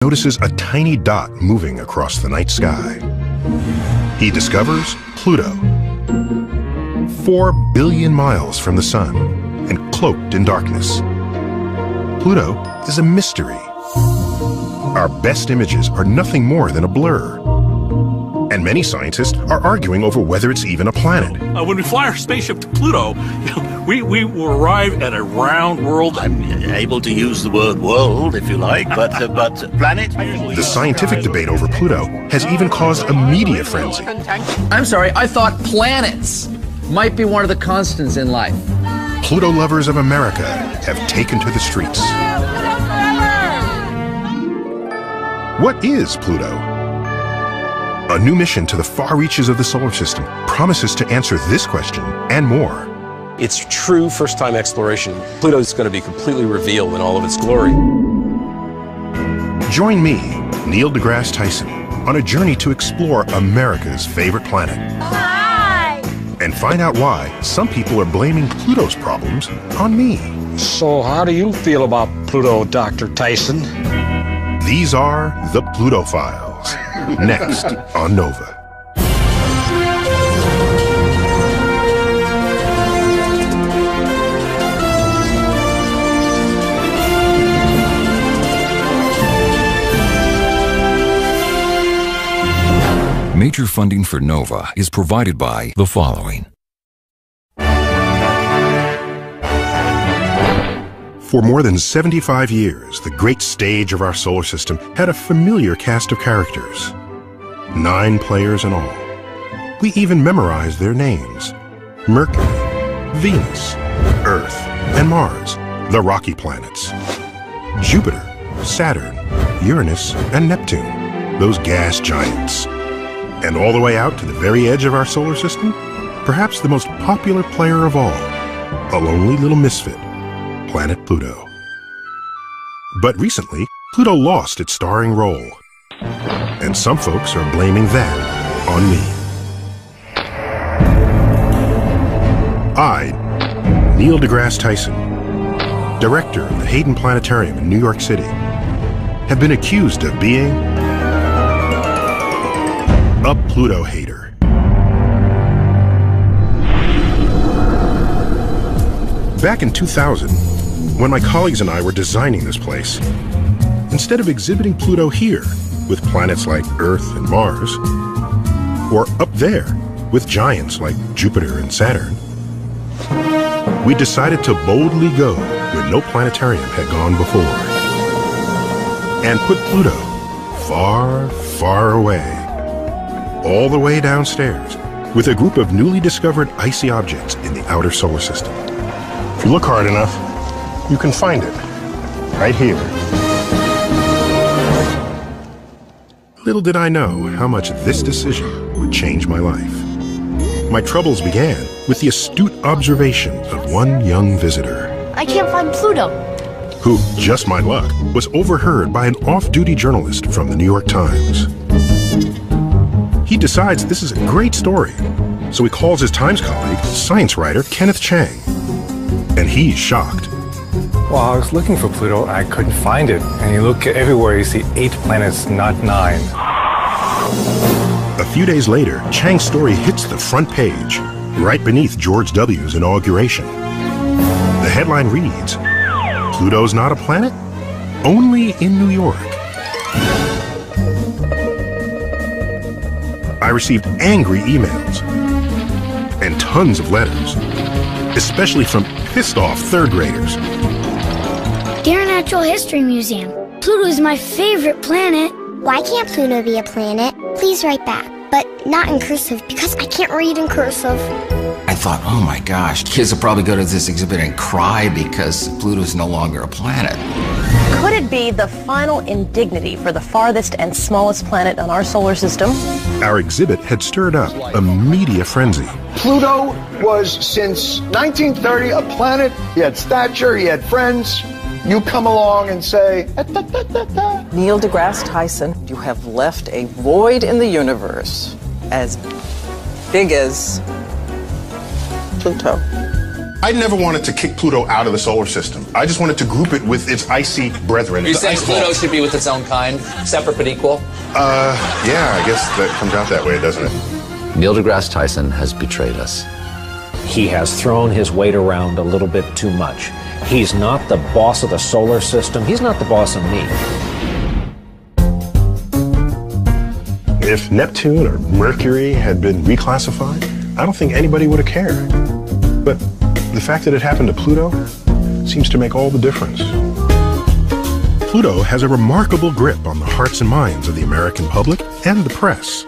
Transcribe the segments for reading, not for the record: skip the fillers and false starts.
notices a tiny dot moving across the night sky. He discovers Pluto, 4 billion miles from the sun and cloaked in darkness. Pluto is a mystery. Our best images are nothing more than a blur. And many scientists are arguing over whether it's even a planet. When we fly our spaceship to Pluto, we will arrive at a round world. I'm able to use the word world, if you like, but planet? The scientific debate over Pluto has even caused a media frenzy. I'm sorry, I thought planets might be one of the constants in life. Pluto lovers of America have taken to the streets. What is Pluto? A new mission to the far reaches of the solar system promises to answer this question and more. It's true first-time exploration. Pluto is going to be completely revealed in all of its glory. Join me, Neil deGrasse Tyson, on a journey to explore America's favorite planet. Hi! And find out why some people are blaming Pluto's problems on me. So how do you feel about Pluto, Dr. Tyson? These are the Pluto Files. Next on Nova. Major funding for Nova is provided by the following. For more than 75 years, the great stage of our solar system had a familiar cast of characters. 9 players in all. We even memorized their names. Mercury, Venus, Earth, and Mars, the rocky planets. Jupiter, Saturn, Uranus, and Neptune, those gas giants. And all the way out to the very edge of our solar system, perhaps the most popular player of all, a lonely little misfit, planet Pluto. But recently, Pluto lost its starring role. And some folks are blaming that on me. I, Neil deGrasse Tyson, director of the Hayden Planetarium in New York City, have been accused of being a Pluto hater. Back in 2000, when my colleagues and I were designing this place, instead of exhibiting Pluto here with planets like Earth and Mars, or up there with giants like Jupiter and Saturn, we decided to boldly go where no planetarium had gone before and put Pluto far, far away, all the way downstairs with a group of newly discovered icy objects in the outer solar system. If you look hard enough, you can find it right here. Little did I know how much this decision would change my life. My troubles began with the astute observation of one young visitor. I can't find Pluto. Who, just my luck, was overheard by an off-duty journalist from the New York Times. He decides this is a great story, so he calls his Times colleague, science writer Kenneth Chang. And he's shocked. Well, I was looking for Pluto, and I couldn't find it. And you look everywhere, you see 8 planets, not 9. A few days later, Chang's story hits the front page, right beneath George W.'s inauguration. The headline reads, "Pluto's not a planet? Only in New York." I received angry emails and tons of letters, especially from pissed-off third graders. Dear Natural History Museum, Pluto is my favorite planet. Why can't Pluto be a planet? Please write back, but not in cursive because I can't read in cursive. I thought, oh my gosh, kids will probably go to this exhibit and cry because Pluto's no longer a planet. Could it be the final indignity for the farthest and smallest planet on our solar system? Our exhibit had stirred up a media frenzy. Pluto was, since 1930, a planet. He had stature, he had friends. You come along and say, Neil deGrasse Tyson, you have left a void in the universe as big as Pluto. I never wanted to kick Pluto out of the solar system. I just wanted to group it with its icy brethren. You saying Pluto should be with its own kind, separate but equal? Yeah, I guess that comes out that way, doesn't it? Neil deGrasse Tyson has betrayed us. He has thrown his weight around a little bit too much. He's not the boss of the solar system. He's not the boss of me. If Neptune or Mercury had been reclassified, I don't think anybody would have cared. But the fact that it happened to Pluto seems to make all the difference. Pluto has a remarkable grip on the hearts and minds of the American public and the press.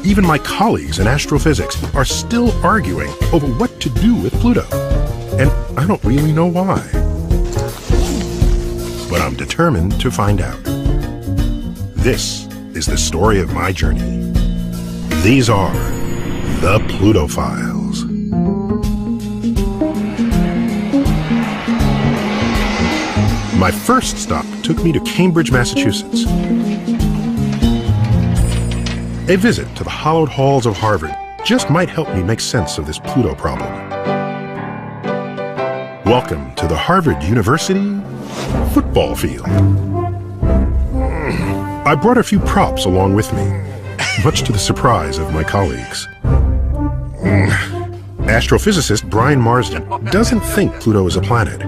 Even my colleagues in astrophysics are still arguing over what to do with Pluto. And I don't really know why. But I'm determined to find out. This is the story of my journey. These are the Pluto Files. My first stop took me to Cambridge, Massachusetts. A visit to the hallowed halls of Harvard just might help me make sense of this Pluto problem. Welcome to the Harvard University football field. I brought a few props along with me, much to the surprise of my colleagues. Astrophysicist Brian Marsden doesn't think Pluto is a planet,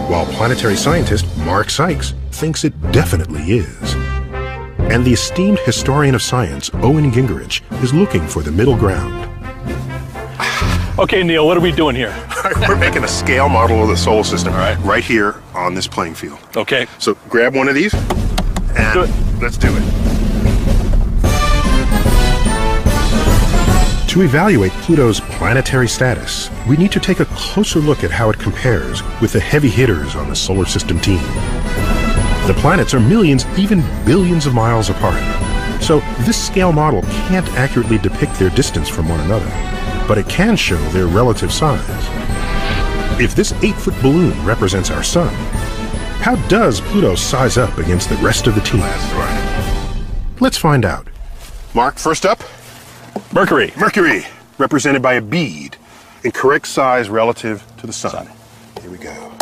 while planetary scientist Mark Sykes thinks it definitely is. And the esteemed historian of science, Owen Gingerich, is looking for the middle ground. Okay, Neil, what are we doing here? We're making a scale model of the solar system right here on this playing field. Okay. So grab one of these, and let's do it. To evaluate Pluto's planetary status, we need to take a closer look at how it compares with the heavy hitters on the solar system team. The planets are millions, even billions of miles apart. So this scale model can't accurately depict their distance from one another, but it can show their relative size. If this 8-foot balloon represents our sun, how does Pluto size up against the rest of the team? That's right. Let's find out. Mark, first up. Mercury. Mercury, represented by a bead, in correct size relative to the sun. Here we go.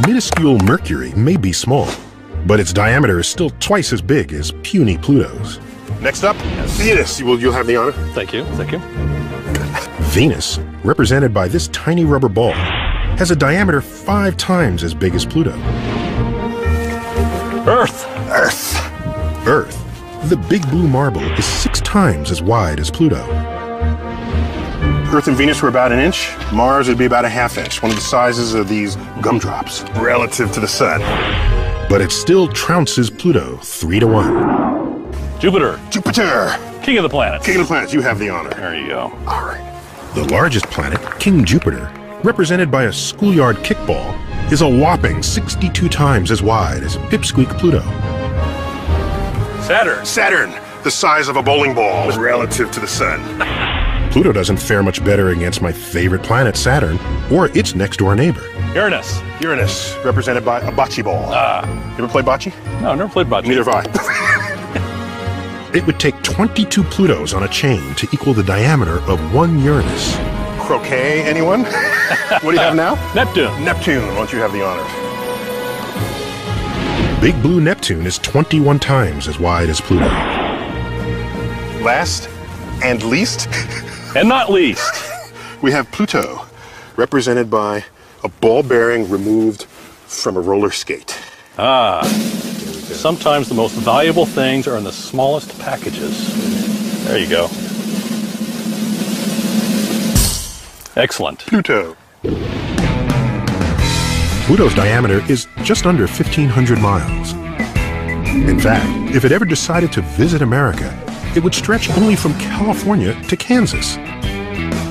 Minuscule Mercury may be small, but its diameter is still twice as big as puny Pluto's. Next up, Venus. You'll have the honor. Thank you. Thank you. Venus, represented by this tiny rubber ball, has a diameter 5 times as big as Pluto. Earth. Earth. Earth. The big blue marble is 6 times as wide as Pluto. Earth and Venus were about 1 inch. Mars would be about 1/2 inch, one of the sizes of these gumdrops relative to the sun. But it still trounces Pluto 3-1. Jupiter. Jupiter. King of the planets. King of the planets. You have the honor. There you go. All right. The largest planet, King Jupiter, represented by a schoolyard kickball, is a whopping 62 times as wide as Pipsqueak Pluto. Saturn. Saturn, the size of a bowling ball relative to the sun. Pluto doesn't fare much better against my favorite planet, Saturn, or its next-door neighbor. Uranus. Uranus, represented by a bocce ball. You ever played bocce? No, I've never played bocce. Neither have I. It would take 22 Plutos on a chain to equal the diameter of 1 Uranus. Croquet, anyone? What do you have now? Neptune. Neptune, why don't you have the honors? Big blue Neptune is 21 times as wide as Pluto. Last and least, and not least, we have Pluto, represented by a ball bearing removed from a roller skate. Sometimes the most valuable things are in the smallest packages. There you go. Excellent. Pluto. Pluto's diameter is just under 1,500 miles. In fact, if it ever decided to visit America, it would stretch only from California to Kansas.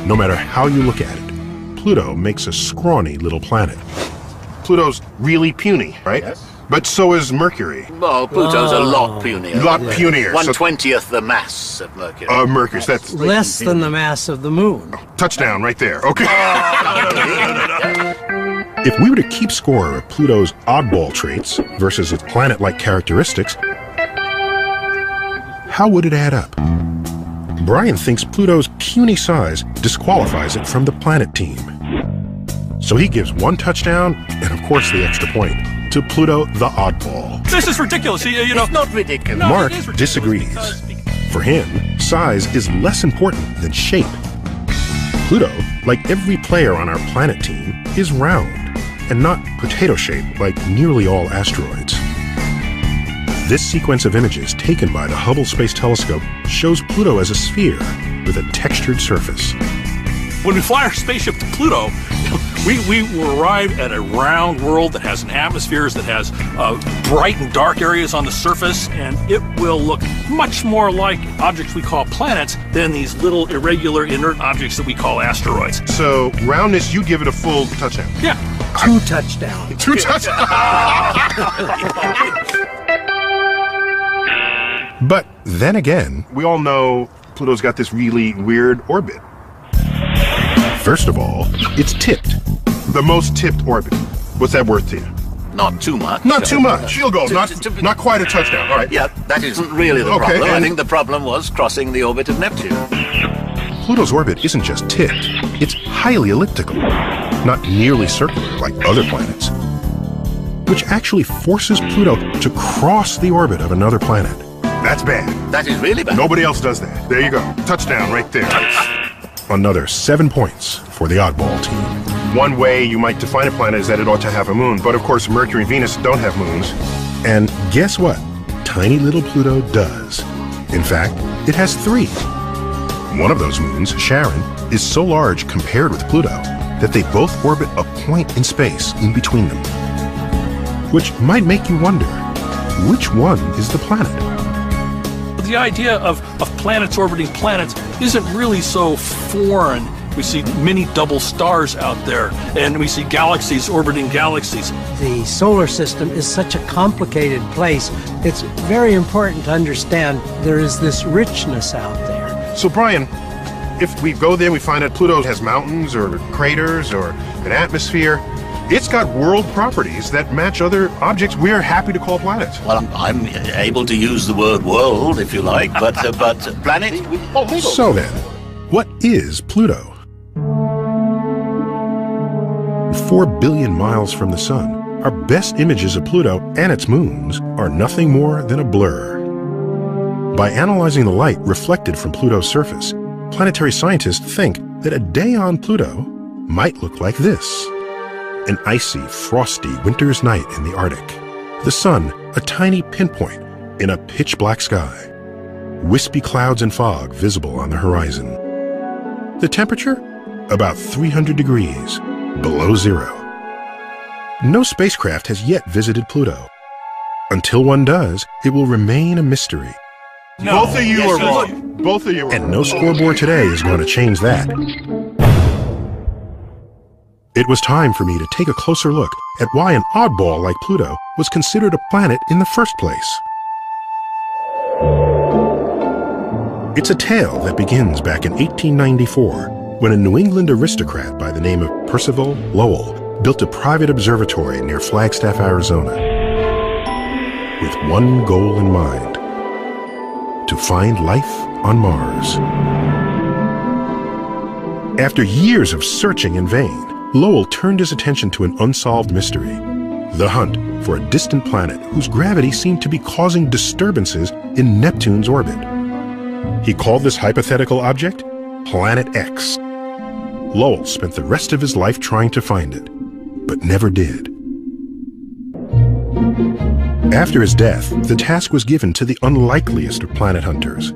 No matter how you look at it, Pluto makes a scrawny little planet. Pluto's really puny, right? Yes. But so is Mercury. Well, Pluto's a lot punier. A lot punier. 1/20th the mass of Mercury. Mercury, that's less than the mass of the moon. Touchdown right there. Okay. If we were to keep score of Pluto's oddball traits versus its planet-like characteristics, how would it add up? Brian thinks Pluto's puny size disqualifies it from the planet team. So he gives one touchdown, and of course the extra point, to Pluto the oddball. This is ridiculous. You know, It's not ridiculous. No, Mark it is ridiculous disagrees. For him, size is less important than shape. Pluto, like every player on our planet team, is round and not potato-shaped like nearly all asteroids. This sequence of images taken by the Hubble Space Telescope shows Pluto as a sphere with a textured surface. When we fly our spaceship to Pluto, we will arrive at a round world that has an atmosphere, that has bright and dark areas on the surface, and it will look much more like objects we call planets than these little irregular inert objects that we call asteroids. So, roundness, you give it a full touchdown. Yeah. 2 touchdowns. 2 touchdowns! But then again, we all know Pluto's got this really weird orbit. First of all, it's tipped. The most tipped orbit. What's that worth to you? Not too much. Not too much. You'll go. Not quite a touchdown. All right. Yeah, that isn't really the problem. I think the problem was crossing the orbit of Neptune. Pluto's orbit isn't just tipped. It's highly elliptical. Not nearly circular like other planets. Which actually forces Pluto to cross the orbit of another planet. That's bad. That is really bad. Nobody else does that. There you go. Touchdown right there. Another 7 points for the oddball team. One way you might define a planet is that it ought to have a moon, but of course Mercury and Venus don't have moons. And guess what? Tiny little Pluto does. In fact, it has 3. One of those moons, Charon, is so large compared with Pluto that they both orbit a point in space in between them. Which might make you wonder, which one is the planet? The idea of planets orbiting planets isn't really so foreign. We see many double stars out there, and we see galaxies orbiting galaxies. The solar system is such a complicated place. It's very important to understand there is this richness out there. So Brian, if we go there and we find out Pluto has mountains or craters or an atmosphere, it's got world properties that match other objects we're happy to call planets. Well, I'm able to use the word world, if you like, but planet? So then, what is Pluto? 4 billion miles from the Sun, our best images of Pluto and its moons are nothing more than a blur. By analyzing the light reflected from Pluto's surface, planetary scientists think that a day on Pluto might look like this. An icy, frosty winter's night in the Arctic. The sun, a tiny pinpoint in a pitch-black sky. Wispy clouds and fog visible on the horizon. The temperature? About 300 degrees, below zero. No spacecraft has yet visited Pluto. Until one does, it will remain a mystery. No. Both of you are wrong. Both of you are wrong. And no scoreboard today is going to change that. It was time for me to take a closer look at why an oddball like Pluto was considered a planet in the first place. It's a tale that begins back in 1894, when a New England aristocrat by the name of Percival Lowell built a private observatory near Flagstaff, Arizona, with one goal in mind: to find life on Mars. After years of searching in vain, Lowell turned his attention to an unsolved mystery: the hunt for a distant planet whose gravity seemed to be causing disturbances in Neptune's orbit. He called this hypothetical object Planet X. Lowell spent the rest of his life trying to find it, but never did. After his death, the task was given to the unlikeliest of planet hunters,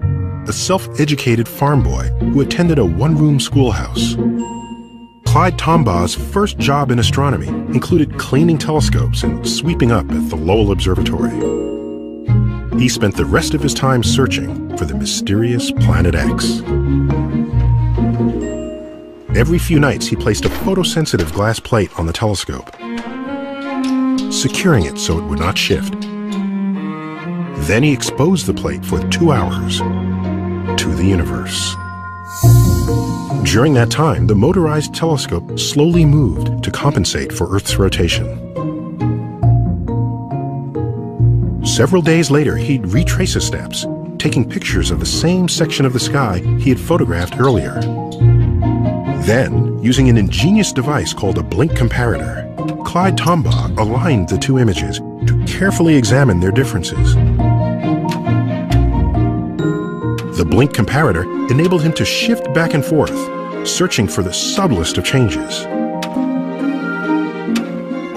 a self-educated farm boy who attended a one-room schoolhouse. Clyde Tombaugh's first job in astronomy included cleaning telescopes and sweeping up at the Lowell Observatory. He spent the rest of his time searching for the mysterious Planet X. Every few nights he placed a photosensitive glass plate on the telescope, securing it so it would not shift. Then he exposed the plate for 2 hours to the universe. During that time, the motorized telescope slowly moved to compensate for Earth's rotation. Several days later, he'd retrace his steps taking pictures of the same section of the sky he had photographed earlier. Then, using an ingenious device called a blink comparator, Clyde Tombaugh aligned the two images to carefully examine their differences. The blink comparator enabled him to shift back and forth, searching for the subtlest of changes.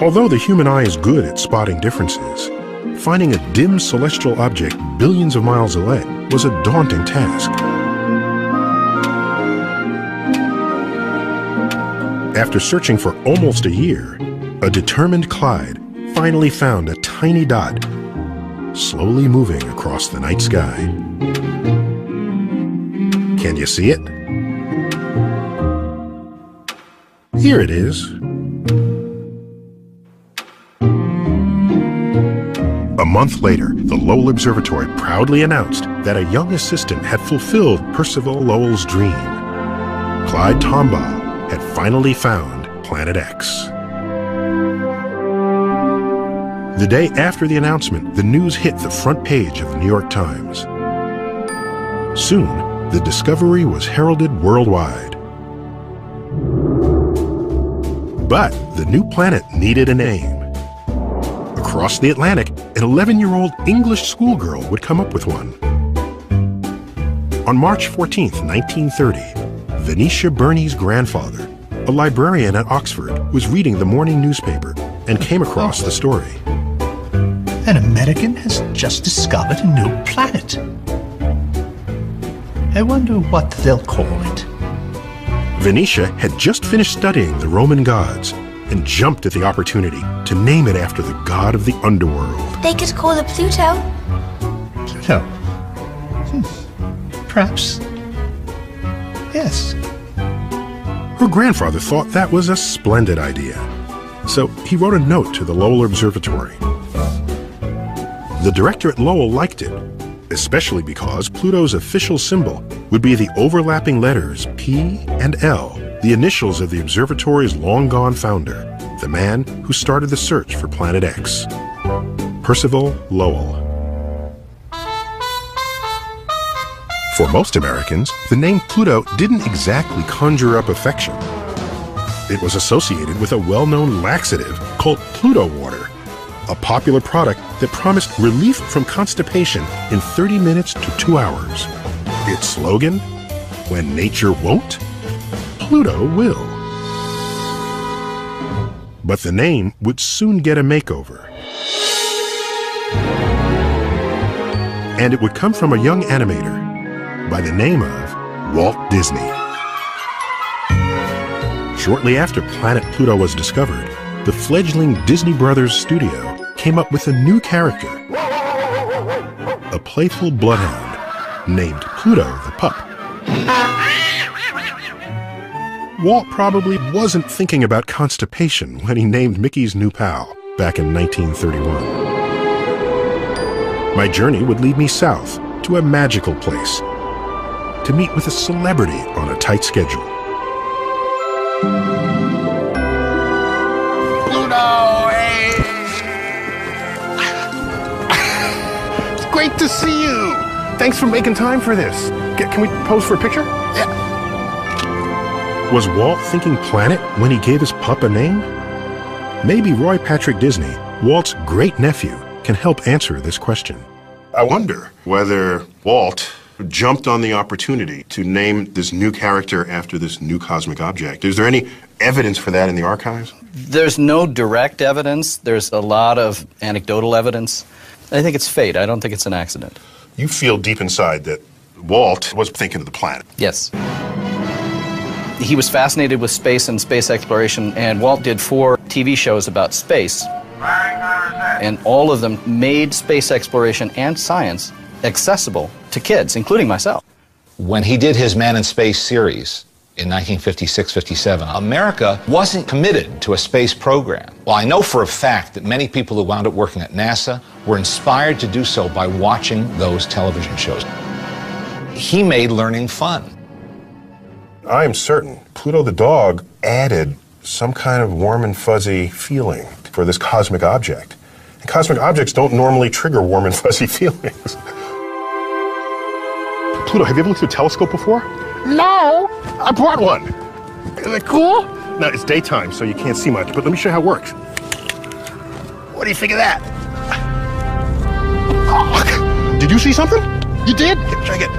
Although the human eye is good at spotting differences, finding a dim celestial object billions of miles away was a daunting task. After searching for almost a year, a determined Clyde finally found a tiny dot slowly moving across the night sky. Can you see it? Here it is. A month later, the Lowell Observatory proudly announced that a young assistant had fulfilled Percival Lowell's dream. Clyde Tombaugh had finally found Planet X. The day after the announcement, the news hit the front page of the New York Times. Soon, the discovery was heralded worldwide. But the new planet needed a name. Across the Atlantic, an 11-year-old English schoolgirl would come up with one. On March 14, 1930, Venetia Burney's grandfather, a librarian at Oxford, was reading the morning newspaper and came across the story. An American has just discovered a new planet. I wonder what they'll call it. Venetia had just finished studying the Roman gods and jumped at the opportunity to name it after the god of the underworld. They could call it Pluto. Pluto? Perhaps. Yes. Her grandfather thought that was a splendid idea, so he wrote a note to the Lowell Observatory. The director at Lowell liked it, especially because Pluto's official symbol would be the overlapping letters P and L, the initials of the observatory's long-gone founder, the man who started the search for Planet X, Percival Lowell. For most Americans, the name Pluto didn't exactly conjure up affection. It was associated with a well-known laxative called Pluto water, a popular product that promised relief from constipation in 30 minutes to 2 hours. Its slogan, "When nature won't, Pluto will." But the name would soon get a makeover. And it would come from a young animator by the name of Walt Disney. Shortly after Planet Pluto was discovered, the fledgling Disney Brothers studio came up with a new character, a playful bloodhound named Pluto the pup. Walt probably wasn't thinking about constipation when he named Mickey's new pal back in 1931. My journey would lead me south to a magical place to meet with a celebrity on a tight schedule. Pluto, hey! It's great to see you. Thanks for making time for this. Can we pose for a picture? Yeah. Was Walt thinking planet when he gave his pup a name? Maybe Roy Patrick Disney, Walt's great-nephew, can help answer this question. I wonder whether Walt jumped on the opportunity to name this new character after this new cosmic object. Is there any evidence for that in the archives? There's no direct evidence. There's a lot of anecdotal evidence. I think it's fate. I don't think it's an accident. You feel deep inside that Walt was thinking of the planet. Yes. He was fascinated with space and space exploration, and Walt did 4 TV shows about space. And all of them made space exploration and science accessible to kids, including myself. When he did his Man in Space series in 1956-57, America wasn't committed to a space program. Well, I know for a fact that many people who wound up working at NASA were inspired to do so by watching those television shows. He made learning fun. I am certain Pluto the dog added some kind of warm and fuzzy feeling for this cosmic object. And cosmic objects don't normally trigger warm and fuzzy feelings. Pluto, have you ever looked through a telescope before? No, I brought one. Is it cool? No, it's daytime, so you can't see much, but let me show you how it works. What do you think of that? Oh, did you see something? You did? Here, check it.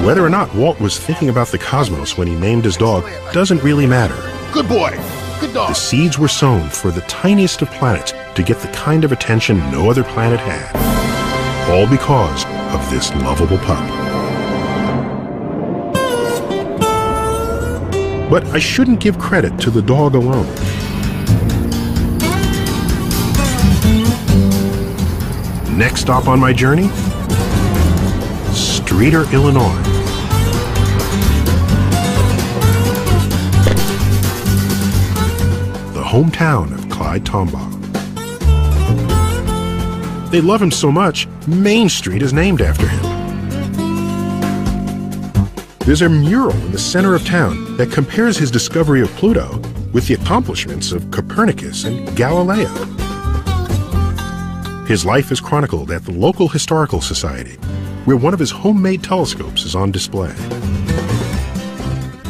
Whether or not Walt was thinking about the cosmos when he named his dog doesn't really matter. Good boy. Good dog. The seeds were sown for the tiniest of planets to get the kind of attention no other planet had. All because of this lovable pup. But I shouldn't give credit to the dog alone. Next stop on my journey, Streator, Illinois. The hometown of Clyde Tombaugh. They love him so much, Main Street is named after him. There's a mural in the center of town that compares his discovery of Pluto with the accomplishments of Copernicus and Galileo. His life is chronicled at the local historical society, where one of his homemade telescopes is on display.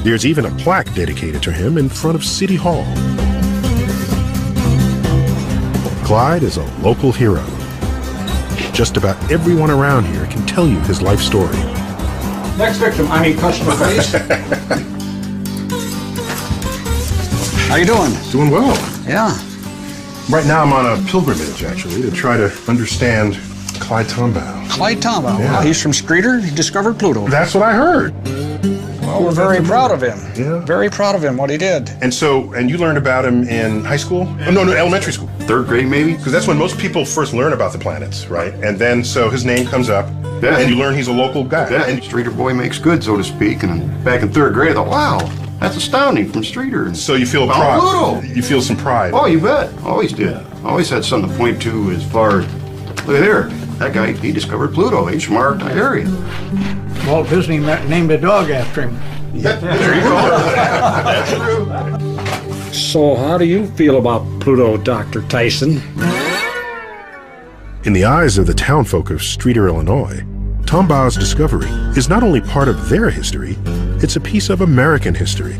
There's even a plaque dedicated to him in front of City Hall. Clyde is a local hero. Just about everyone around here can tell you his life story. Next victim, customer face. How you doing? Doing well. Yeah. Right now I'm on a pilgrimage, actually, to try to understand Clyde Tombaugh. Clyde Tombaugh. Yeah. Wow, he's from Streator. He discovered Pluto. That's what I heard. Well, we're very proud of him. Yeah. Very proud of him, what he did. And you learned about him in high school? Oh, no, elementary school. Third grade, maybe? Because that's when most people first learn about the planets, right? And then, so his name comes up, and you learn he's a local guy. Yeah, and Streator boy makes good, so to speak. And back in third grade, I thought, wow, that's astounding from Streator. So you feel pride. Pluto. You feel some pride. Oh, you bet. Always did. Always had something to point to as far as, look at there. That guy, he discovered Pluto. He's smart, I hear you. Walt Disney named a dog after him. Yeah, there you go. That's true. So how do you feel about Pluto, Dr. Tyson? In the eyes of the townfolk of Streator, Illinois, Tombaugh's discovery is not only part of their history, it's a piece of American history,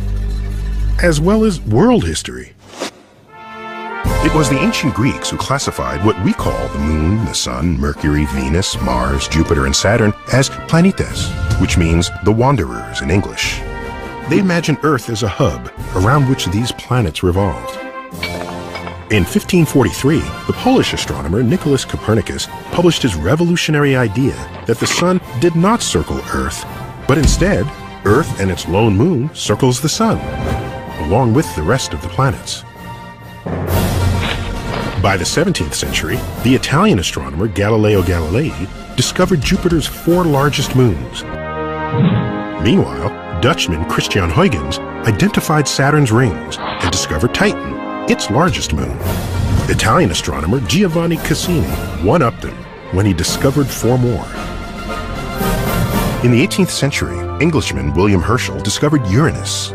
as well as world history. It was the ancient Greeks who classified what we call the Moon, the Sun, Mercury, Venus, Mars, Jupiter, and Saturn as planetes, which means the wanderers in English. They imagined Earth as a hub around which these planets revolved. In 1543, the Polish astronomer Nicholas Copernicus published his revolutionary idea that the Sun did not circle Earth, but instead, Earth and its lone moon circles the Sun, along with the rest of the planets. By the 17th century, the Italian astronomer Galileo Galilei discovered Jupiter's 4 largest moons. Meanwhile, Dutchman Christian Huygens identified Saturn's rings and discovered Titan, its largest moon. Italian astronomer Giovanni Cassini one-upped him when he discovered 4 more. In the 18th century, Englishman William Herschel discovered Uranus,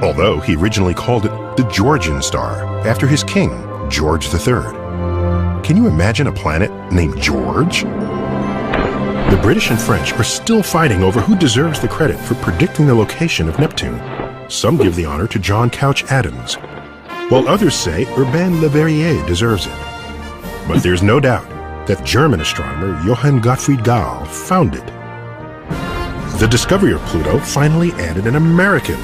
although he originally called it the Georgian star after his king, George III. Can you imagine a planet named George? The British and French are still fighting over who deserves the credit for predicting the location of Neptune. Some give the honor to John Couch Adams, while others say Urbain Le Verrier deserves it. But there's no doubt that German astronomer Johann Gottfried Galle found it. The discovery of Pluto finally added an American,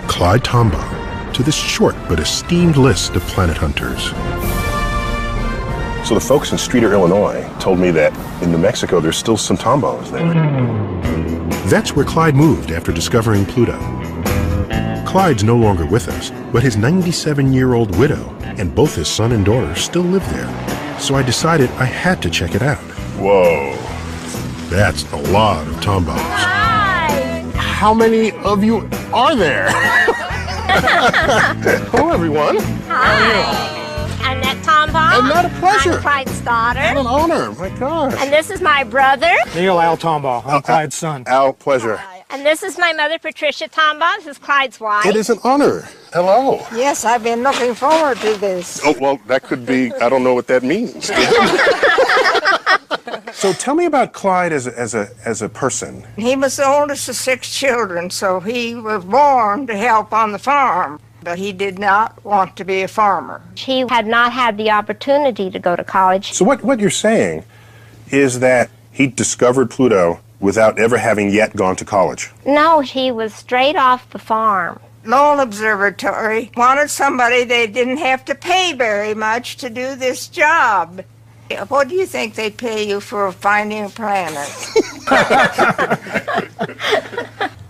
Clyde Tombaugh, to this short but esteemed list of planet hunters. So the folks in Streator, Illinois told me that in New Mexico there's still some Tombaughs there. That's where Clyde moved after discovering Pluto. Clyde's no longer with us, but his 97-year-old widow and both his son and daughter still live there. So I decided I had to check it out. Whoa, that's a lot of Tombaughs. Hi! How many of you are there? Hello, everyone. Hi. I'm Annette Tombaugh. Tombaugh. Not a pleasure. I'm Clyde's daughter. What an honor. My gosh. And this is my brother. Neil Al Tombaugh. I'm Clyde's son. Al, pleasure. And this is my mother, Patricia Tombaugh. This is Clyde's wife. It is an honor. Hello. Yes, I've been looking forward to this. Oh, well, that could be, I don't know what that means. So tell me about Clyde as a person. He was the oldest of 6 children, so he was born to help on the farm. But he did not want to be a farmer. He had not had the opportunity to go to college. So what you're saying is that he discovered Pluto without ever having yet gone to college? No, he was straight off the farm. Lowell Observatory wanted somebody they didn't have to pay very much to do this job. What do you think they pay you for finding a planet?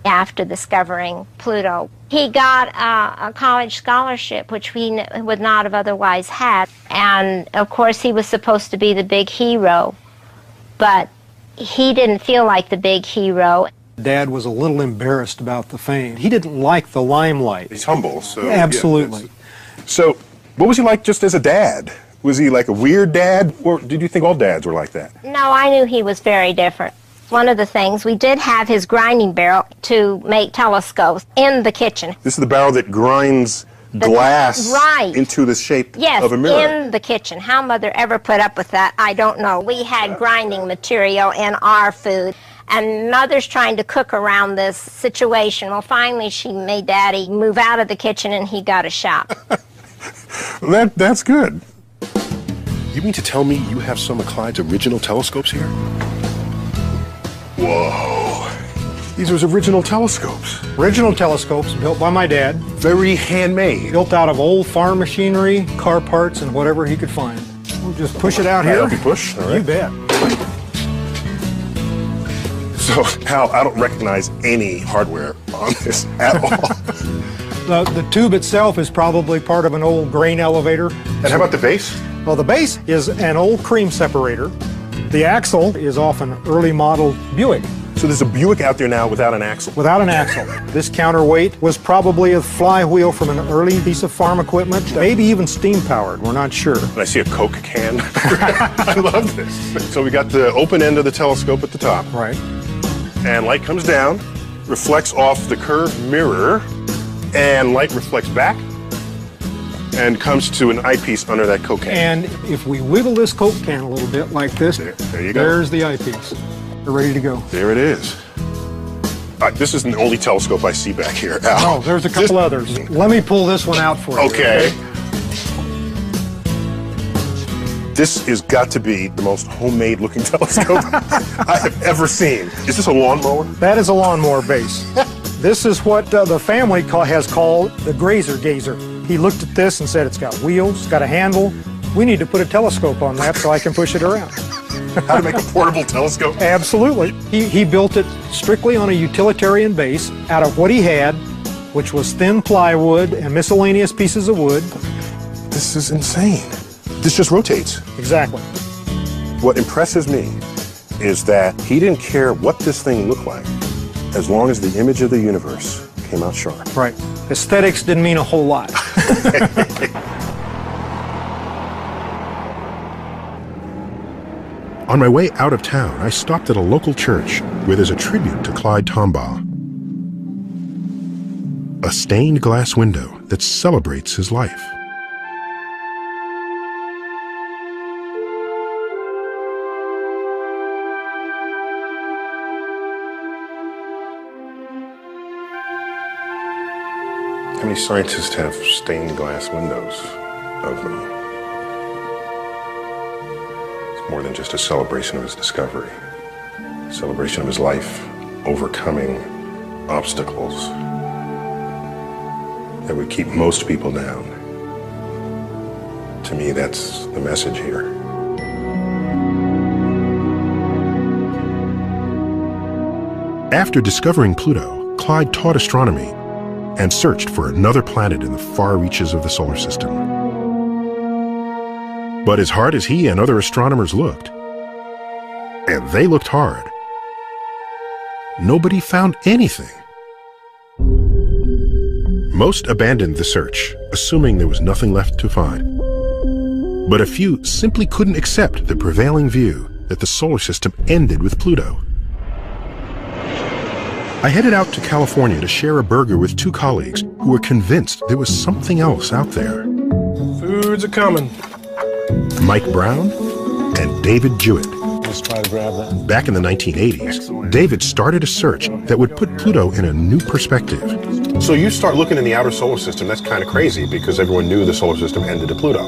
After discovering Pluto, he got a college scholarship, which he would not have otherwise had. And, of course, he was supposed to be the big hero, but he didn't feel like the big hero. Dad was a little embarrassed about the fame. He didn't like the limelight. He's humble, so... Absolutely. Yeah, so, what was he like just as a dad? Was he like a weird dad, or did you think all dads were like that? No, I knew he was very different. One of the things, we did have his grinding barrel to make telescopes in the kitchen. This is the barrel that grinds glass into the shape of a mirror. Yes, in the kitchen. How Mother ever put up with that, I don't know. We had grinding material in our food, and Mother's trying to cook around this situation. Well, finally she made Daddy move out of the kitchen and he got a shop. That's good. You mean to tell me you have some of Clyde's original telescopes here? Whoa. These are his original telescopes. Original telescopes built by my dad. Very handmade. Built out of old farm machinery, car parts, and whatever he could find. We'll just push it out here. Help you push? All right. You bet. So, Hal, I don't recognize any hardware on this at all. The tube itself is probably part of an old grain elevator. And how about the base? Well, the base is an old cream separator. The axle is off an early model Buick. So there's a Buick out there now without an axle? Without an axle. This counterweight was probably a flywheel from an early piece of farm equipment, maybe even steam-powered, we're not sure. And I see a Coke can. I love this. So we got the open end of the telescope at the top. Right. And light comes down, reflects off the curved mirror, and light reflects back and comes to an eyepiece under that Coke can. And if we wiggle this Coke can a little bit like this, there you go. There's the eyepiece. We're ready to go. There it is. This isn't the only telescope I see back here. Oh, there's a couple others. Let me pull this one out for you. Okay. This has got to be the most homemade looking telescope I have ever seen. Is this a lawnmower? That is a lawnmower base. This is what the family has called the grazer gazer. He looked at this and said, it's got wheels, it's got a handle. We need to put a telescope on that so I can push it around. How to make a portable telescope? Absolutely. He built it strictly on a utilitarian base out of what he had, which was thin plywood and miscellaneous pieces of wood. This is insane. This just rotates. Exactly. What impresses me is that he didn't care what this thing looked like as long as the image of the universe came out sharp. Right. Aesthetics didn't mean a whole lot. On my way out of town, I stopped at a local church where there's a tribute to Clyde Tombaugh. A stained glass window that celebrates his life. How many scientists have stained glass windows of them? It's more than just a celebration of his discovery. A celebration of his life, overcoming obstacles that would keep most people down. To me, that's the message here. After discovering Pluto, Clyde taught astronomy and searched for another planet in the far reaches of the solar system. But as hard as he and other astronomers looked, and they looked hard, nobody found anything. Most abandoned the search, assuming there was nothing left to find. But a few simply couldn't accept the prevailing view that the solar system ended with Pluto. I headed out to California to share a burger with two colleagues who were convinced there was something else out there. Foods are coming. Mike Brown and David Jewett. Let's try to grab that. Back in the 1980s, David started a search that would put Pluto in a new perspective. So you start looking in the outer solar system, that's kind of crazy because everyone knew the solar system ended at Pluto.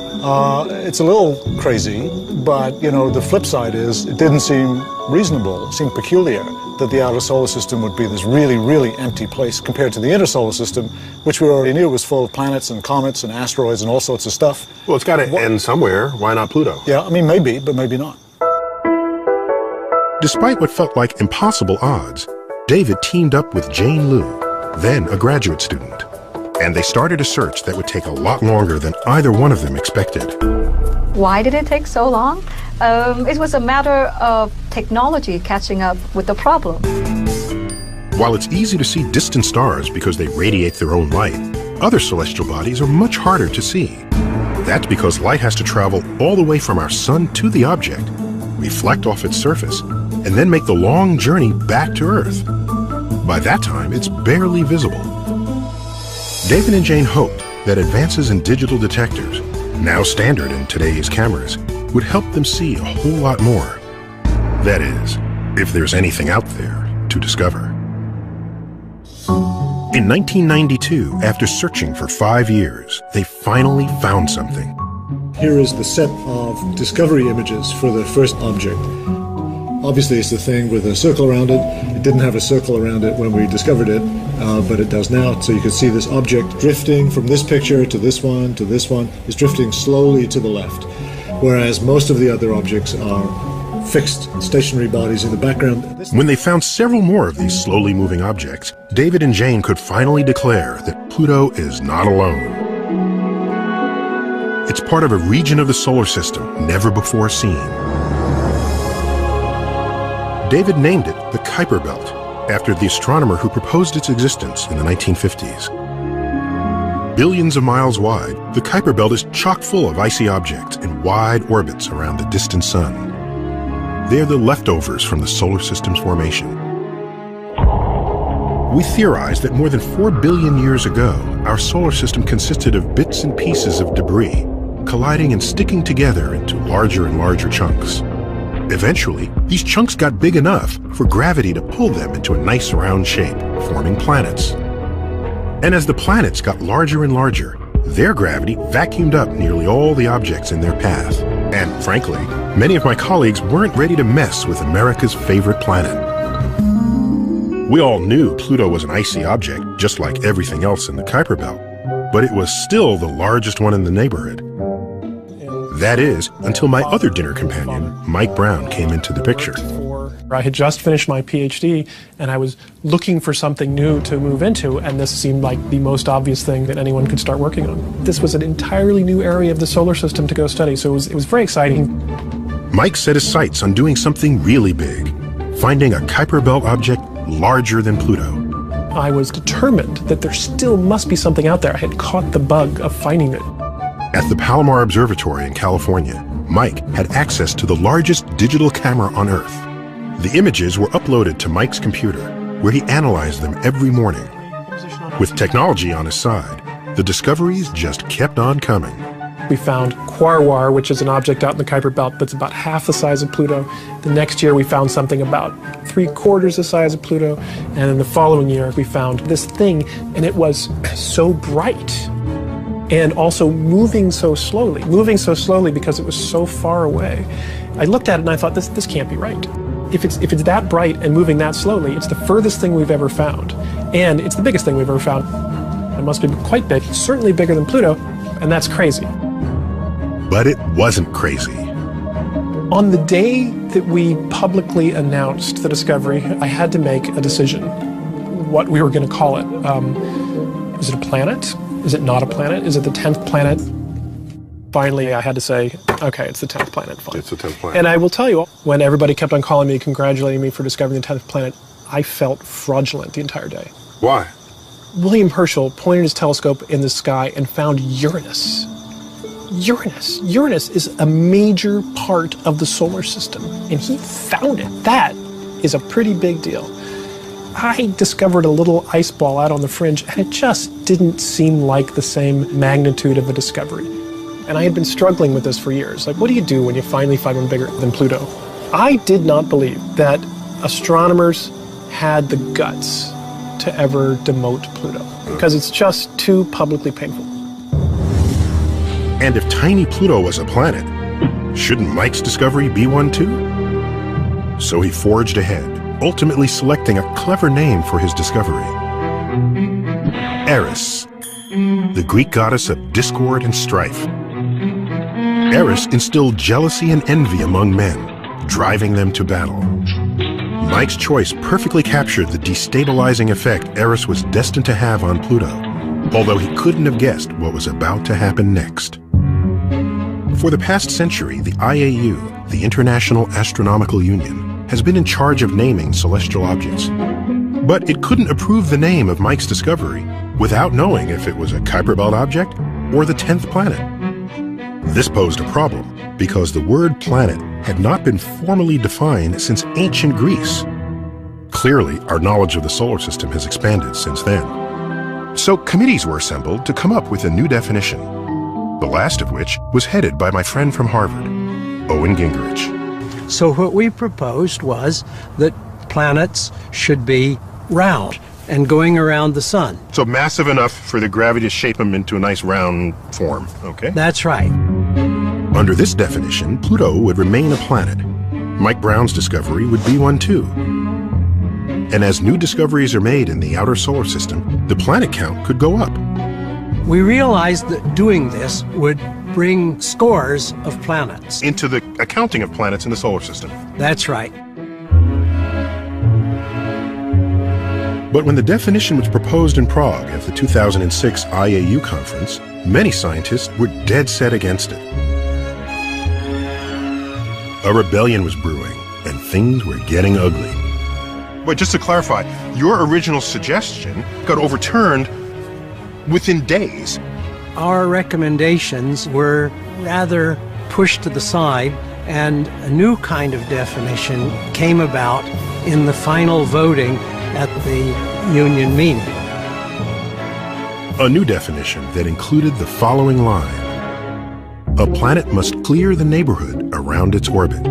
It's a little crazy, but, you know, the flip side is it didn't seem reasonable, it seemed peculiar that the outer solar system would be this really, really empty place compared to the inner solar system, which we already knew was full of planets and comets and asteroids and all sorts of stuff. Well, it's got to end somewhere. Why not Pluto? Yeah, I mean, maybe, but maybe not. Despite what felt like impossible odds, David teamed up with Jane Liu, then a graduate student, and they started a search that would take a lot longer than either one of them expected. Why did it take so long? It was a matter of technology catching up with the problem. While it's easy to see distant stars because they radiate their own light, other celestial bodies are much harder to see. That's because light has to travel all the way from our sun to the object, reflect off its surface, and then make the long journey back to Earth. By that time, it's barely visible. David and Jane hoped that advances in digital detectors, now standard in today's cameras, would help them see a whole lot more. That is, if there's anything out there to discover. In 1992, after searching for 5 years, they finally found something. Here is the set of discovery images for the first object. Obviously, it's the thing with a circle around it. It didn't have a circle around it when we discovered it, but it does now. So you can see this object drifting from this picture to this one to this one. It's drifting slowly to the left, whereas most of the other objects are fixed stationary bodies in the background. When they found several more of these slowly moving objects, David and Jane could finally declare that Pluto is not alone. It's part of a region of the solar system never before seen. David named it the Kuiper Belt, after the astronomer who proposed its existence in the 1950s. Billions of miles wide, the Kuiper Belt is chock full of icy objects in wide orbits around the distant sun. They're the leftovers from the solar system's formation. We theorize that more than 4 billion years ago, our solar system consisted of bits and pieces of debris, colliding and sticking together into larger and larger chunks. Eventually, these chunks got big enough for gravity to pull them into a nice round shape, forming planets. And as the planets got larger and larger, their gravity vacuumed up nearly all the objects in their path. And frankly, many of my colleagues weren't ready to mess with America's favorite planet. We all knew Pluto was an icy object, just like everything else in the Kuiper Belt, but it was still the largest one in the neighborhood. That is, until my other dinner companion, Mike Brown, came into the picture. I had just finished my PhD, and I was looking for something new to move into, and this seemed like the most obvious thing that anyone could start working on. This was an entirely new area of the solar system to go study, so it was very exciting. Mike set his sights on doing something really big, finding a Kuiper Belt object larger than Pluto. I was determined that there still must be something out there. I had caught the bug of finding it. At the Palomar Observatory in California, Mike had access to the largest digital camera on Earth. The images were uploaded to Mike's computer, where he analyzed them every morning. With technology on his side, the discoveries just kept on coming. We found Quaoar, which is an object out in the Kuiper Belt that's about half the size of Pluto. The next year we found something about 3/4 the size of Pluto. And in the following year we found this thing, and it was so bright. And also moving so slowly because it was so far away. I looked at it and I thought, this can't be right. If it's that bright and moving that slowly, it's the furthest thing we've ever found. And it's the biggest thing we've ever found. It must be quite big, certainly bigger than Pluto, and that's crazy. But it wasn't crazy. On the day that we publicly announced the discovery, I had to make a decision, what we were going to call it. Is it a planet? Is it not a planet? Is it the 10th planet? Finally, I had to say, okay, it's the 10th planet. Fine. It's the 10th planet. And I will tell you, when everybody kept on calling me, congratulating me for discovering the 10th planet, I felt fraudulent the entire day. Why? William Herschel pointed his telescope in the sky and found Uranus. Uranus. Uranus is a major part of the solar system, and he found it. That is a pretty big deal. I discovered a little ice ball out on the fringe, and it just didn't seem like the same magnitude of a discovery. And I had been struggling with this for years. Like, what do you do when you finally find one bigger than Pluto? I did not believe that astronomers had the guts to ever demote Pluto, because it's just too publicly painful. And if tiny Pluto was a planet, shouldn't Mike's discovery be one too? So he forged ahead, ultimately selecting a clever name for his discovery. Eris, the Greek goddess of discord and strife. Eris instilled jealousy and envy among men, driving them to battle. Mike's choice perfectly captured the destabilizing effect Eris was destined to have on Pluto, although he couldn't have guessed what was about to happen next. For the past century, the IAU, the International Astronomical Union, has been in charge of naming celestial objects. But it couldn't approve the name of Mike's discovery without knowing if it was a Kuiper Belt object or the 10th planet. This posed a problem because the word planet had not been formally defined since ancient Greece. Clearly, our knowledge of the solar system has expanded since then. So committees were assembled to come up with a new definition, the last of which was headed by my friend from Harvard, Owen Gingerich. So what we proposed was that planets should be round and going around the sun. So massive enough for the gravity to shape them into a nice round form, okay? That's right. Under this definition, Pluto would remain a planet. Mike Brown's discovery would be one too. And as new discoveries are made in the outer solar system, the planet count could go up. We realized that doing this would bring scores of planets into the accounting of planets in the solar system. That's right. But when the definition was proposed in Prague at the 2006 IAU conference, many scientists were dead set against it. A rebellion was brewing, and things were getting ugly. But just to clarify, your original suggestion got overturned within days. Our recommendations were rather pushed to the side, and a new kind of definition came about in the final voting at the union meeting. A new definition that included the following line: a planet must clear the neighborhood around its orbit.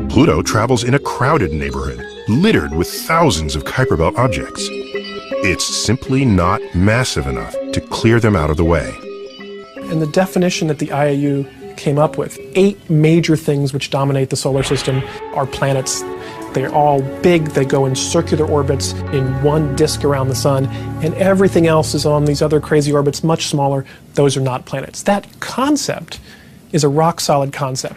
Pluto travels in a crowded neighborhood, littered with thousands of Kuiper Belt objects. It's simply not massive enough to clear them out of the way. And the definition that the IAU came up with, 8 major things which dominate the solar system are planets. They're all big, they go in circular orbits in one disk around the sun, and everything else is on these other crazy orbits, much smaller. Those are not planets. That concept is a rock-solid concept.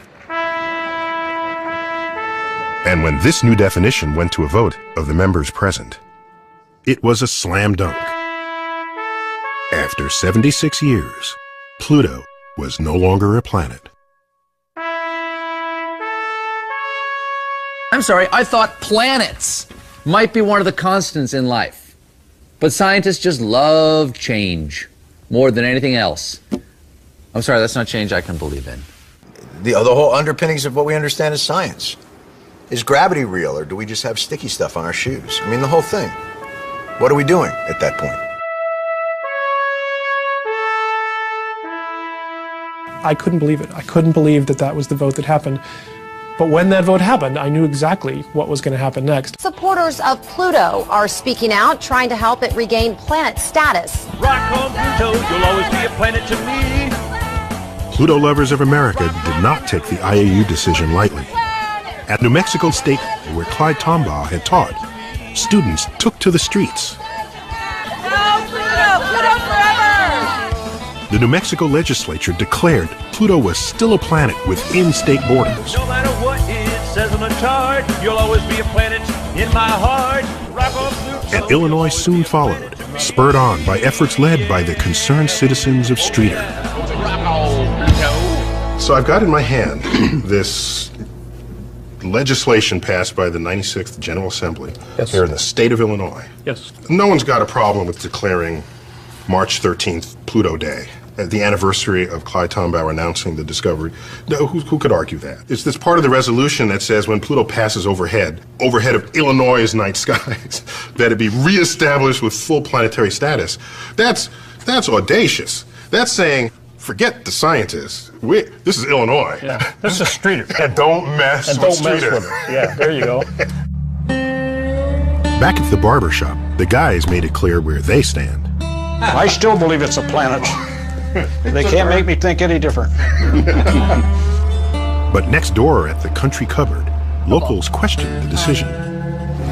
And when this new definition went to a vote of the members present, it was a slam dunk. After 76 years, Pluto was no longer a planet. I'm sorry, I thought planets might be one of the constants in life. But scientists just love change more than anything else. I'm sorry, that's not change I can believe in. The whole underpinnings of what we understand as science. Is gravity real, or do we just have sticky stuff on our shoes? I mean, the whole thing. What are we doing at that point? I couldn't believe it. I couldn't believe that that was the vote that happened. But when that vote happened, I knew exactly what was going to happen next. Supporters of Pluto are speaking out, trying to help it regain planet status. Rock on Pluto, you'll always be a planet to me. Pluto lovers of America did not take the IAU decision lightly. At New Mexico State, where Clyde Tombaugh had taught, students took to the streets. No, Pluto! Pluto forever! The New Mexico legislature declared Pluto was still a planet within state borders. No matter what it says on the chart, you'll always be a planet in my heart. Rock on Pluto. And Illinois soon followed, spurred on by efforts led by the concerned citizens of Streator. So I've got in my hand this legislation passed by the 96th General Assembly here in the state of Illinois. Yes. No one's got a problem with declaring March 13th, Pluto Day, the anniversary of Clyde Tombaugh announcing the discovery. No, who could argue that? It's this part of the resolution that says when Pluto passes overhead of Illinois' night skies, that it be reestablished with full planetary status. That's audacious. That's saying, forget the scientists. This is Illinois. Yeah, this is streeters. And don't mess with streeters. Yeah, there you go. Back at the barber shop, the guys made it clear where they stand. I still believe it's a planet. They can't make me think any different. But next door at the country cupboard, locals questioned the decision.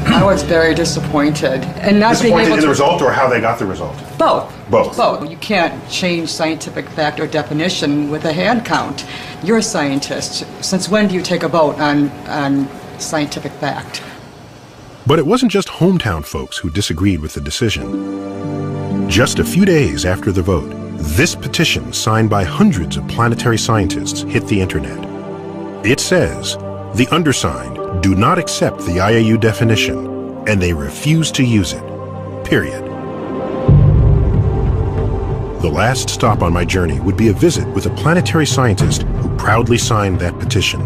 I was very disappointed. And not being able in to... the result or how they got the result? Both. Both. You can't change scientific fact or definition with a hand count. You're a scientist. Since when do you take a vote on scientific fact? But it wasn't just hometown folks who disagreed with the decision. Just a few days after the vote, this petition signed by hundreds of planetary scientists hit the internet. It says, the undersigned do not accept the IAU definition, and they refuse to use it, period. The last stop on my journey would be a visit with a planetary scientist who proudly signed that petition.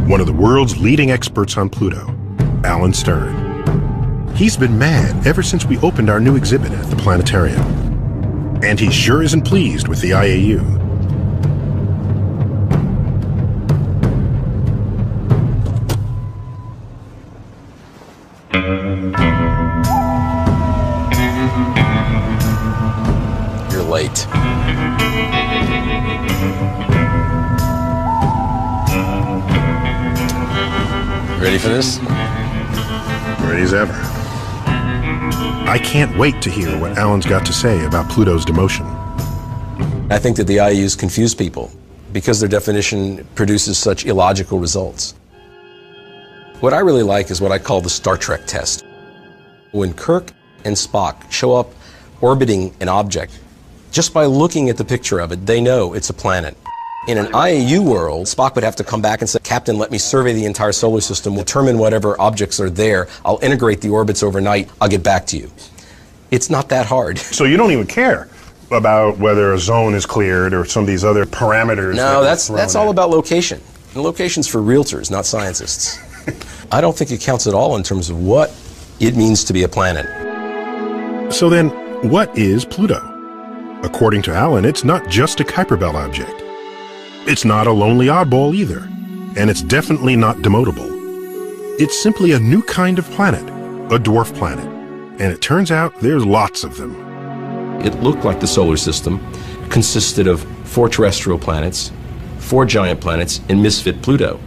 One of the world's leading experts on Pluto, Alan Stern. He's been mad ever since we opened our new exhibit at the planetarium. And he sure isn't pleased with the IAU. You're late. Ready for this? Ready as ever. I can't wait to hear what Alan's got to say about Pluto's demotion. I think that the IAUs confuse people because their definition produces such illogical results. What I really like is what I call the Star Trek test. When Kirk and Spock show up orbiting an object, just by looking at the picture of it, they know it's a planet. In an IAU world, Spock would have to come back and say, Captain, let me survey the entire solar system, determine whatever objects are there, I'll integrate the orbits overnight, I'll get back to you. It's not that hard. So you don't even care about whether a zone is cleared or some of these other parameters? No, that's all about location. And location's for realtors, not scientists. I don't think it counts at all in terms of what it means to be a planet. So then, what is Pluto? According to Alan, it's not just a Kuiper Belt object. It's not a lonely oddball either, and it's definitely not demotable. It's simply a new kind of planet, a dwarf planet, and it turns out there's lots of them. It looked like the solar system consisted of 4 terrestrial planets, 4 giant planets, and misfit Pluto.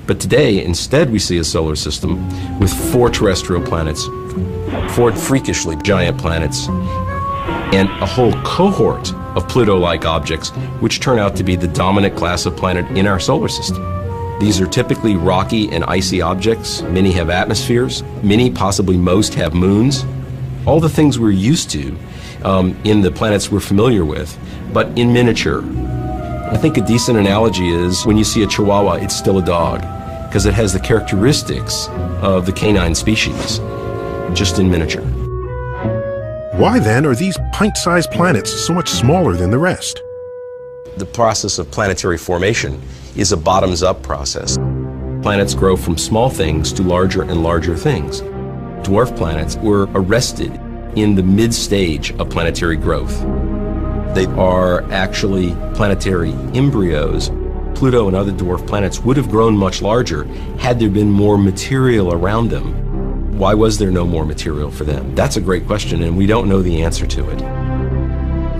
But today, instead, we see a solar system with 4 terrestrial planets, 4 freakishly giant planets, and a whole cohort of Pluto-like objects, which turn out to be the dominant class of planet in our solar system. These are typically rocky and icy objects. Many have atmospheres. Many, possibly most, have moons. All the things we're used to in the planets we're familiar with, but in miniature. I think a decent analogy is when you see a Chihuahua, it's still a dog, because it has the characteristics of the canine species, just in miniature. Why then are these pint-sized planets so much smaller than the rest? The process of planetary formation is a bottoms-up process. Planets grow from small things to larger and larger things. Dwarf planets were arrested in the mid-stage of planetary growth. They are actually planetary embryos. Pluto and other dwarf planets would have grown much larger had there been more material around them. Why was there no more material for them? That's a great question, and we don't know the answer to it.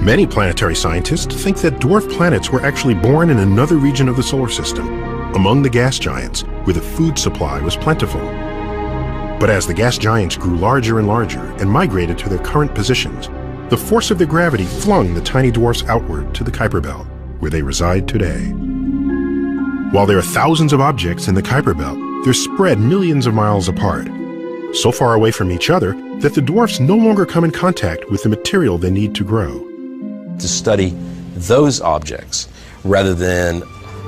Many planetary scientists think that dwarf planets were actually born in another region of the solar system, among the gas giants, where the food supply was plentiful. But as the gas giants grew larger and larger and migrated to their current positions, the force of their gravity flung the tiny dwarfs outward to the Kuiper Belt, where they reside today. While there are thousands of objects in the Kuiper Belt, they're spread millions of miles apart, so far away from each other that the dwarfs no longer come in contact with the material they need to grow. To study those objects rather than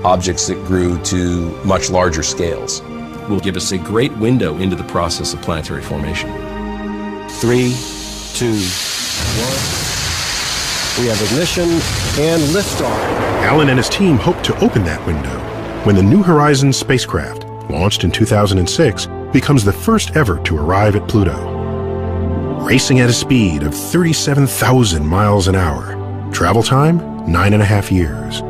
objects that grew to much larger scales will give us a great window into the process of planetary formation. 3, 2, 1. We have ignition and liftoff. Alan and his team hoped to open that window when the New Horizons spacecraft, launched in 2006, becomes the first ever to arrive at Pluto. Racing at a speed of 37,000 miles an hour. Travel time, 9.5 years.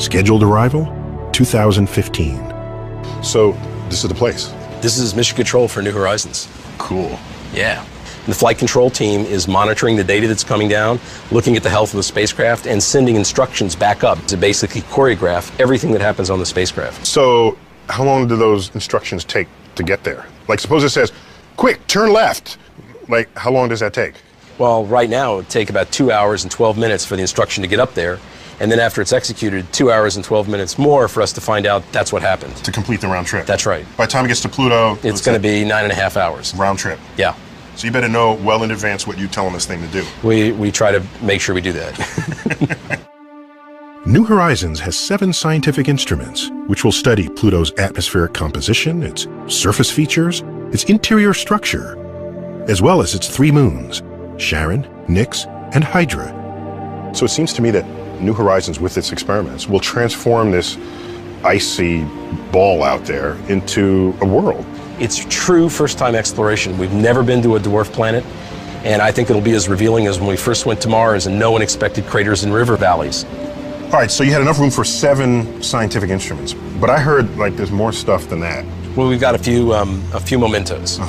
Scheduled arrival, 2015. So, this is the place? This is Mission Control for New Horizons. Cool. Yeah. The flight control team is monitoring the data that's coming down, looking at the health of the spacecraft, and sending instructions back up to basically choreograph everything that happens on the spacecraft. So, how long do those instructions take to get there? Like, suppose it says, quick, turn left. Like, how long does that take? Well, right now, it would take about 2 hours and 12 minutes for the instruction to get up there. And then after it's executed, 2 hours and 12 minutes more for us to find out that's what happened. To complete the round trip? That's right. By the time it gets to Pluto? It's going to be 9.5 hours. Round trip? Yeah. So you better know well in advance what you're telling this thing to do. We try to make sure we do that. New Horizons has 7 scientific instruments, which will study Pluto's atmospheric composition, its surface features, its interior structure, as well as its 3 moons, Charon, Nix, and Hydra. So it seems to me that New Horizons, with its experiments, will transform this icy ball out there into a world. It's true first-time exploration. We've never been to a dwarf planet, and I think it'll be as revealing as when we first went to Mars and no one expected craters and river valleys. All right, so you had enough room for 7 scientific instruments, but I heard like there's more stuff than that. Well, we've got a few mementos.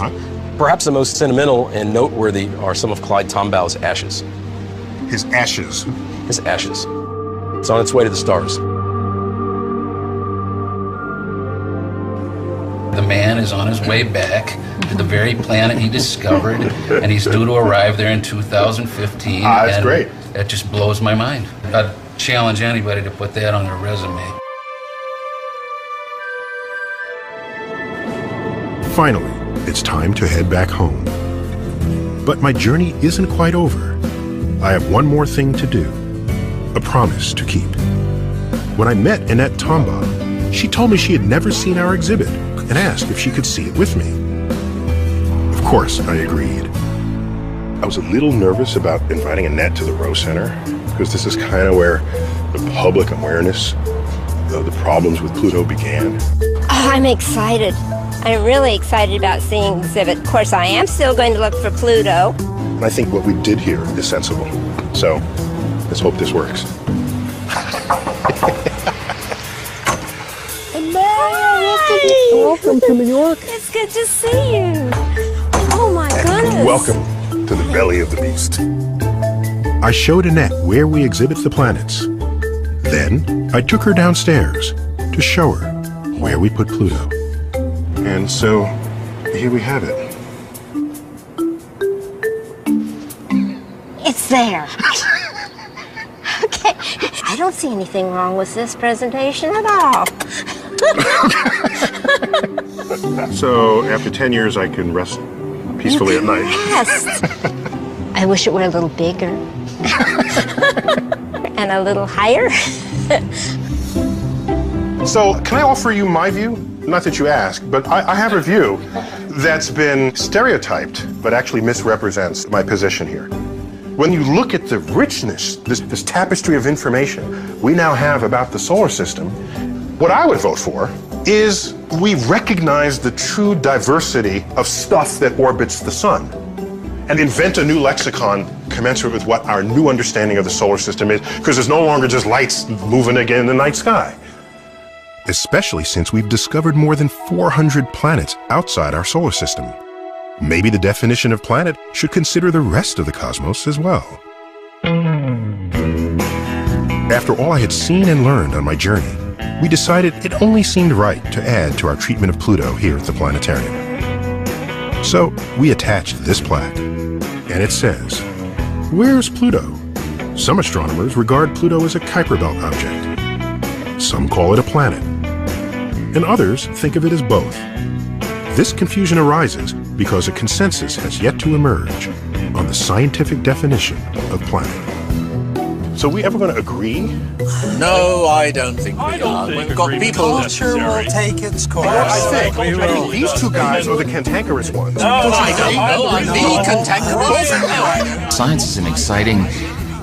Perhaps the most sentimental and noteworthy are some of Clyde Tombaugh's ashes. His ashes? His ashes. It's on its way to the stars. The man is on his way back to the very planet he discovered, and he's due to arrive there in 2015. That's great. That just blows my mind. I'd challenge anybody to put that on their resume. Finally, it's time to head back home. But my journey isn't quite over. I have one more thing to do, a promise to keep. When I met Annette Tombaugh, she told me she had never seen our exhibit and asked if she could see it with me. Of course, I agreed. I was a little nervous about inviting Annette to the Rowe Center, because this is kind of where the public awareness of the problems with Pluto began. Oh, I'm excited. I'm really excited about seeing the exhibit. Of course, I am still going to look for Pluto. And I think what we did here is sensible. So, let's hope this works. Welcome to New York. It's good to see you. Oh my goodness. Welcome to the belly of the beast. I showed Annette where we exhibit the planets. Then I took her downstairs to show her where we put Pluto. And so, here we have it. It's there. Okay. I don't see anything wrong with this presentation at all. So, after 10 years, I can rest peacefully at night. Yes. I wish it were a little bigger. And a little higher. So, can I offer you my view? Not that you asked, but I have a view that's been stereotyped, but actually misrepresents my position here. When you look at the richness, this tapestry of information we now have about the solar system, what I would vote for is we recognize the true diversity of stuff that orbits the sun and invent a new lexicon commensurate with what our new understanding of the solar system is, because there's no longer just lights moving again in the night sky. Especially since we've discovered more than 400 planets outside our solar system. Maybe the definition of planet should consider the rest of the cosmos as well. After all I had seen and learned on my journey, we decided it only seemed right to add to our treatment of Pluto here at the planetarium. So we attached this plaque, and it says, "Where's Pluto?" Some astronomers regard Pluto as a Kuiper belt object. Some call it a planet, and others think of it as both. This confusion arises because a consensus has yet to emerge on the scientific definition of planet. So we ever going to agree? No, I don't think we are. We've got people. Culture will take its course. I think these two guys are the cantankerous ones. No, I don't know. I'm the cantankerous. Science is an exciting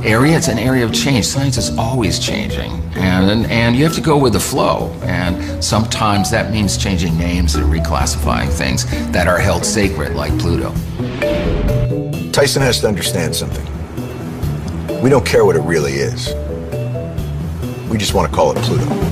area. It's an area of change. Science is always changing, and you have to go with the flow. And sometimes that means changing names and reclassifying things that are held sacred, like Pluto. Tyson has to understand something. We don't care what it really is. We just want to call it Pluto.